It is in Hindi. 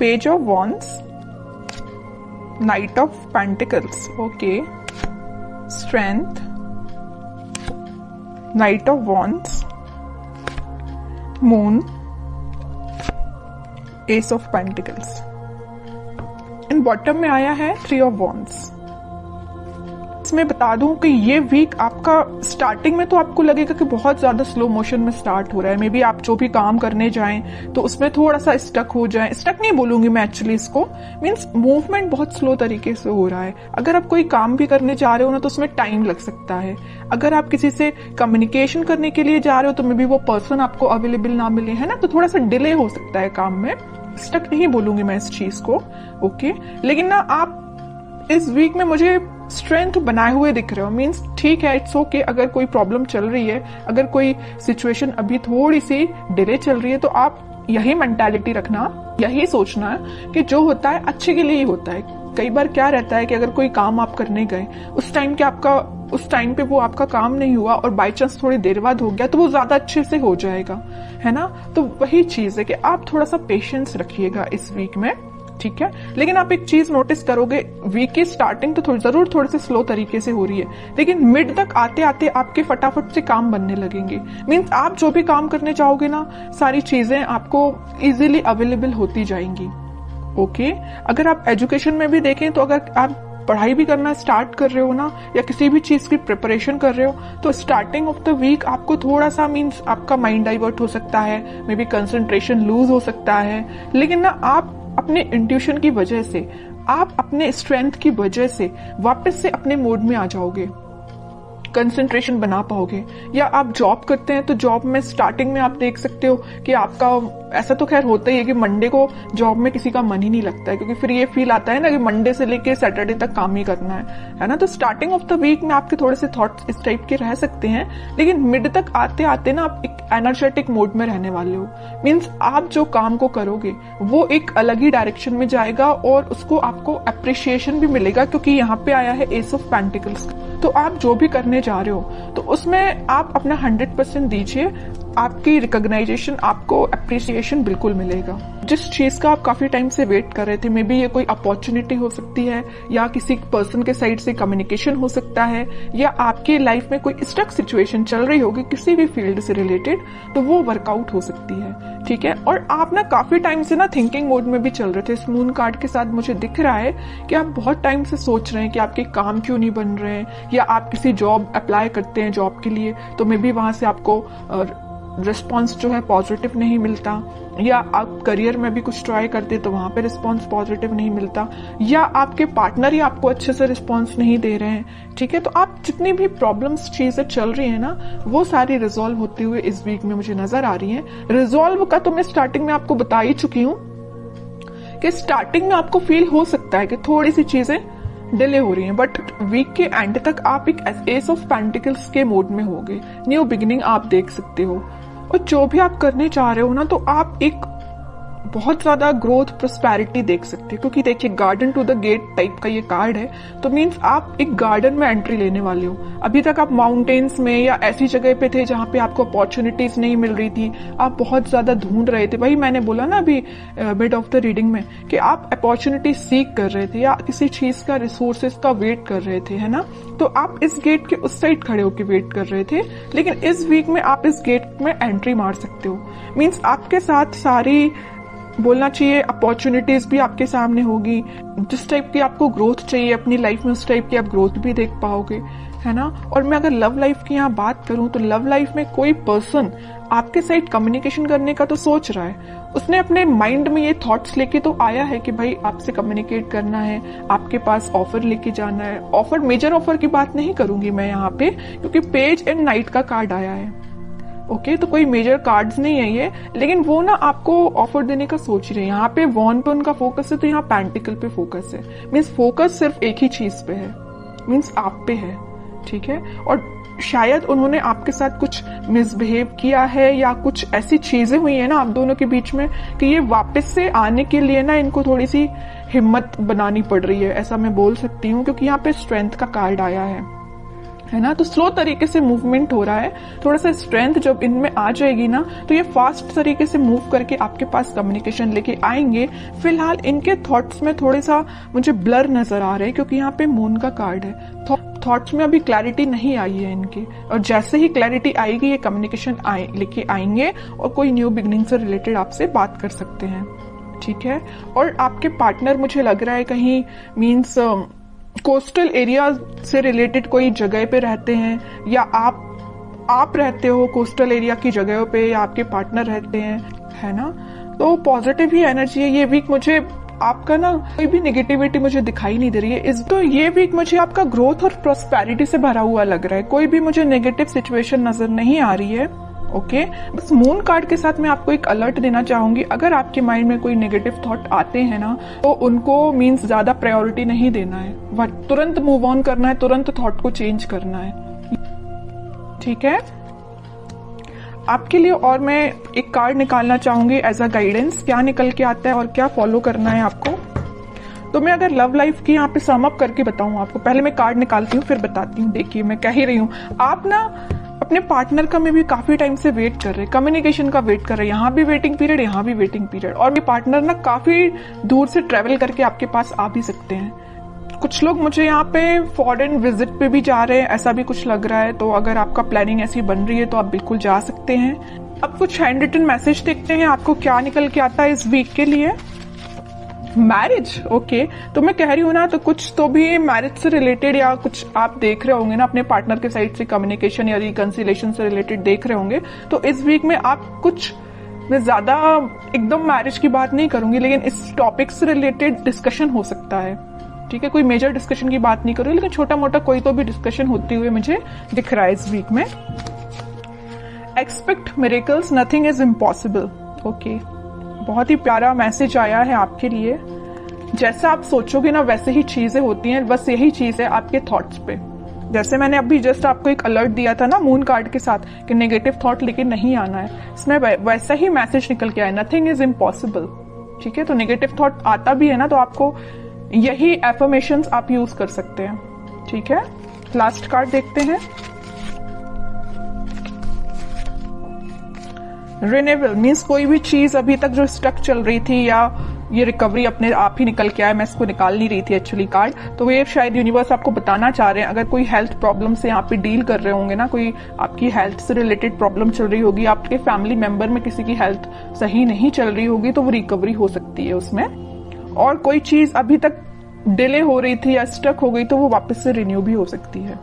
Page of wands, night of pentacles, okay, strength, night of wands, moon, S of pentacles. In bottom में आया है थ्री ऑफ वॉन्ड्स। इसमें बता दूं कि ये वीक आपका स्टार्टिंग में तो आपको लगेगा कि बहुत ज्यादा स्लो मोशन में स्टार्ट हो रहा है। मे बी आप जो भी काम करने जाएं तो उसमें थोड़ा सा स्टक हो जाए। स्टक नहीं बोलूंगी मैं एक्चुअली इसको, मीन्स मूवमेंट बहुत स्लो तरीके से हो रहा है। अगर आप कोई काम भी करने जा रहे हो ना तो उसमें टाइम लग सकता है। अगर आप किसी से कम्युनिकेशन करने के लिए जा रहे हो तो मे बी वो पर्सन आपको अवेलेबल ना मिले, है ना, तो थोड़ा सा डिले हो सकता है काम में। स्टक नहीं बोलूंगी मैं इस चीज को, ओके। लेकिन ना आप इस वीक में मुझे स्ट्रेंथ बनाए हुए दिख रहे हो, मीन्स ठीक है, इट्स ओके। अगर कोई प्रॉब्लम चल रही है, अगर कोई सिचुएशन अभी थोड़ी सी डिले चल रही है, तो आप यही मेंटालिटी रखना, यही सोचना है कि जो होता है अच्छे के लिए ही होता है। कई बार क्या रहता है कि अगर कोई काम आप करने गए, उस टाइम पे वो आपका काम नहीं हुआ और बाई चांस थोड़ी देर बाद हो गया तो वो ज्यादा अच्छे से हो जाएगा, है ना। तो वही चीज है कि आप थोड़ा सा पेशेंस रखिएगा इस वीक में, ठीक है। लेकिन आप एक चीज नोटिस करोगे, वीक की स्टार्टिंग तो जरूर थोड़ी सी स्लो तरीके से हो रही है, लेकिन मिड तक आते आते आपके फटाफट से काम बनने लगेंगे। मीन्स आप जो भी काम करने चाहोगे ना, सारी चीजें आपको इजीली अवेलेबल होती जाएंगी, ओके। अगर आप एजुकेशन में भी देखें तो अगर आप पढ़ाई भी करना स्टार्ट कर रहे हो ना, या किसी भी चीज की प्रिपरेशन कर रहे हो, तो स्टार्टिंग ऑफ द वीक आपको थोड़ा सा मीन्स आपका माइंड डाइवर्ट हो सकता है, मे बी कंसंट्रेशन लूज हो सकता है। लेकिन ना आप अपने इंट्यूशन की वजह से, आप अपने स्ट्रेंथ की वजह से वापस से अपने मोड में आ जाओगे, कंसंट्रेशन बना पाओगे। या आप जॉब करते हैं तो जॉब में स्टार्टिंग में आप देख सकते हो कि आपका ऐसा तो खैर होता ही है कि मंडे को जॉब में किसी का मन ही नहीं लगता है, क्योंकि फिर ये फील आता है ना कि मंडे से लेके सैटरडे तक काम ही करना है ना। तो स्टार्टिंग ऑफ द वीक में आपके थोड़े से थॉट्स इस टाइप के रह सकते हैं, लेकिन मिड तक आते आते ना आप एक एनर्जेटिक मोड में रहने वाले हो। मीन्स आप जो काम को करोगे वो एक अलग ही डायरेक्शन में जाएगा और उसको आपको अप्रिशिएशन भी मिलेगा, क्योंकि यहाँ पे आया है एस ऑफ पेंटिकल्स। तो आप जो भी करने जा रहे हो तो उसमें आप अपना 100% दीजिए, आपकी रिकॉग्नाइजेशन, आपको अप्रिसिएशन बिल्कुल मिलेगा। जिस चीज का आप काफी टाइम से वेट कर रहे थे, मे बी ये कोई अपॉर्चुनिटी हो सकती है, या किसी पर्सन के साइड से कम्युनिकेशन हो सकता है, या आपके लाइफ में कोई स्टक सिचुएशन चल रही होगी किसी भी फील्ड से रिलेटेड, तो वो वर्कआउट हो सकती है, ठीक है। और आप ना काफी टाइम से ना थिंकिंग मोड में भी चल रहे थे। इस मून कार्ड के साथ मुझे दिख रहा है कि आप बहुत टाइम से सोच रहे हैं कि आपके काम क्यों नहीं बन रहे हैं, या आप किसी जॉब अप्लाई करते हैं जॉब के लिए तो मे बी वहां से आपको रिस्पॉन्स जो है पॉजिटिव नहीं मिलता, या आप करियर में भी कुछ ट्राई करते तो वहां पे रिस्पॉन्स पॉजिटिव नहीं मिलता, या आपके पार्टनर ही आपको अच्छे से रिस्पॉन्स नहीं दे रहे हैं, ठीक है। तो आप जितनी भी प्रॉब्लम्स चीजें चल रही है ना, वो सारी रिजॉल्व होते हुए इस वीक में मुझे नजर आ रही है। रिजॉल्व का तो मैं स्टार्टिंग में आपको बता ही चुकी हूँ कि स्टार्टिंग में आपको फील हो सकता है कि थोड़ी सी चीजें डिले हो रही हैं, बट वीक के एंड तक आप एक एस ऑफ पेंटिकल्स के मोड में होगे। न्यू बिगिनिंग आप देख सकते हो, और जो भी आप करने चाह रहे हो ना, तो आप एक बहुत ज्यादा ग्रोथ प्रोस्पेरिटी देख सकते हैं, क्योंकि देखिए garden to the gate type का ये कार्ड है, तो मीन्स आप एक गार्डन में एंट्री लेने वाले हो। अभी तक आप माउंटेन्स में या ऐसी जगह पे थे जहां पे आपको अपॉर्चुनिटीज नहीं मिल रही थी, आप बहुत ज्यादा ढूंढ रहे थे। वही मैंने बोला ना अभी मिड ऑफ द रीडिंग में कि आप अपॉर्चुनिटी सीक कर रहे थे या किसी चीज का रिसोर्सेज का वेट कर रहे थे, है ना। तो आप इस गेट के उस साइड खड़े होकर वेट कर रहे थे, लेकिन इस वीक में आप इस गेट में एंट्री मार सकते हो। मीन्स आपके साथ सारी बोलना चाहिए अपॉर्चुनिटीज भी आपके सामने होगी। जिस टाइप की आपको ग्रोथ चाहिए अपनी लाइफ में, उस टाइप की आप ग्रोथ भी देख पाओगे, है ना। और मैं अगर लव लाइफ की यहाँ बात करूं तो लव लाइफ में कोई पर्सन आपके साथ कम्युनिकेशन करने का तो सोच रहा है, उसने अपने माइंड में ये थॉट्स लेके तो आया है कि भाई आपसे कम्युनिकेट करना है, आपके पास ऑफर लेके जाना है। ऑफर, मेजर ऑफर की बात नहीं करूंगी मैं यहाँ पे, क्योंकि पेज एंड नाइट का कार्ड आया है, ओके। तो कोई मेजर कार्ड्स नहीं है ये, लेकिन वो ना आपको ऑफर देने का सोच रहे हैं। यहाँ पे वॉन पे उनका फोकस है, तो यहाँ पेंटिकल पे फोकस है। मीन्स फोकस सिर्फ एक ही चीज पे है, मीन्स आप पे है, ठीक है। और शायद उन्होंने आपके साथ कुछ मिसबिहेव किया है, या कुछ ऐसी चीजें हुई है ना आप दोनों के बीच में कि ये वापस से आने के लिए ना इनको थोड़ी सी हिम्मत बनानी पड़ रही है, ऐसा मैं बोल सकती हूँ, क्योंकि यहाँ पे स्ट्रेंथ का कार्ड आया है है ना। तो स्लो तरीके से मूवमेंट हो रहा है, थोड़ा सा स्ट्रेंथ जब इनमें आ जाएगी ना तो ये फास्ट तरीके से मूव करके आपके पास कम्युनिकेशन लेके आएंगे। फिलहाल इनके थॉट्स में थोड़े सा मुझे ब्लर नजर आ रहे हैं, क्योंकि यहाँ पे मून का कार्ड है। थॉट्स में अभी क्लैरिटी नहीं आई है इनकी, और जैसे ही क्लैरिटी आएगी ये कम्युनिकेशन लेके आएंगे और कोई न्यू बिगनिंग से रिलेटेड आपसे बात कर सकते हैं, ठीक है। और आपके पार्टनर मुझे लग रहा है कहीं मीन्स कोस्टल एरिया से रिलेटेड कोई जगह पे रहते हैं, या आप रहते हो कोस्टल एरिया की जगहों पे, या आपके पार्टनर रहते हैं, है ना। तो पॉजिटिव ही एनर्जी है ये वीक। मुझे आपका ना कोई भी नेगेटिविटी मुझे दिखाई नहीं दे रही है तो ये वीक मुझे आपका ग्रोथ और प्रॉस्पेरिटी से भरा हुआ लग रहा है। कोई भी मुझे नेगेटिव सिचुएशन नजर नहीं आ रही है, ओके। बस मून कार्ड के साथ मैं आपको एक अलर्ट देना चाहूंगी, अगर आपके माइंड में कोई नेगेटिव थॉट आते हैं ना तो उनको मीन्स ज्यादा प्रायोरिटी नहीं देना है, तुरंत मूव ऑन करना है, तुरंत थॉट को चेंज करना है, ठीक है आपके लिए। और मैं एक कार्ड निकालना चाहूंगी एज अ गाइडेंस, क्या निकल के आता है और क्या फॉलो करना है आपको। तो मैं अगर लव लाइफ की यहाँ पे सम अप करके बताऊं आपको, पहले मैं कार्ड निकालती हूँ फिर बताती हूँ। देखिए मैं कह ही रही हूँ, आप ना अपने पार्टनर का में भी काफी टाइम से वेट कर रहे हैं, कम्युनिकेशन का वेट कर रहे हैं, यहाँ भी वेटिंग पीरियड, यहाँ भी वेटिंग पीरियड। और ये पार्टनर ना काफी दूर से ट्रेवल करके आपके पास आ भी सकते हैं। कुछ लोग मुझे यहाँ पे फॉरेन विजिट पे भी जा रहे हैं, ऐसा भी कुछ लग रहा है। तो अगर आपका प्लानिंग ऐसी बन रही है तो आप बिल्कुल जा सकते हैं। अब कुछ हैंड रिटन मैसेज देखते हैं आपको क्या निकल के आता है इस वीक के लिए। Marriage, okay. तो मैं कह रही हूँ ना, तो कुछ तो भी मैरिज से रिलेटेड या कुछ आप देख रहे होंगे ना अपने पार्टनर के साइड से, कम्युनिकेशन या रिकंसिलेशन से रिलेटेड देख रहे होंगे। तो इस वीक में आप कुछ, मैं ज्यादा एकदम मैरिज की बात नहीं करूंगी, लेकिन इस टॉपिक से रिलेटेड डिस्कशन हो सकता है, ठीक है। कोई मेजर डिस्कशन की बात नहीं करूंगी, लेकिन छोटा मोटा कोई तो भी डिस्कशन होती हुए मुझे दिख रहा है इस वीक में। Expect miracles, nothing is impossible, okay. बहुत ही प्यारा मैसेज आया है आपके लिए। जैसा आप सोचोगे ना वैसे ही चीजें होती हैं, बस यही चीज है आपके थॉट्स पे। जैसे मैंने अभी जस्ट आपको एक अलर्ट दिया था ना मून कार्ड के साथ कि नेगेटिव थॉट लेके नहीं आना है, इसमें वैसा ही मैसेज निकल के आया, नथिंग इज इम्पॉसिबल, ठीक है। तो नेगेटिव थॉट आता भी है ना तो आपको यही एफर्मेशंस आप यूज कर सकते हैं, ठीक है। लास्ट कार्ड देखते हैं, रिन्यूअल मीन्स कोई भी चीज अभी तक जो स्टक चल रही थी या ये रिकवरी अपने आप ही निकल के आया, मैं इसको निकाल नहीं रही थी एक्चुअली कार्ड। तो ये शायद यूनिवर्स आपको बताना चाह रहे हैं, अगर कोई हेल्थ प्रॉब्लम से यहाँ पे डील कर रहे होंगे ना, कोई आपकी हेल्थ से रिलेटेड प्रॉब्लम चल रही होगी, आपके फैमिली मेंबर में किसी की हेल्थ सही नहीं चल रही होगी, तो वो रिकवरी हो सकती है उसमें। और कोई चीज अभी तक डिले हो रही थी या स्टक हो गई तो वो वापस से रिन्यू भी हो सकती है।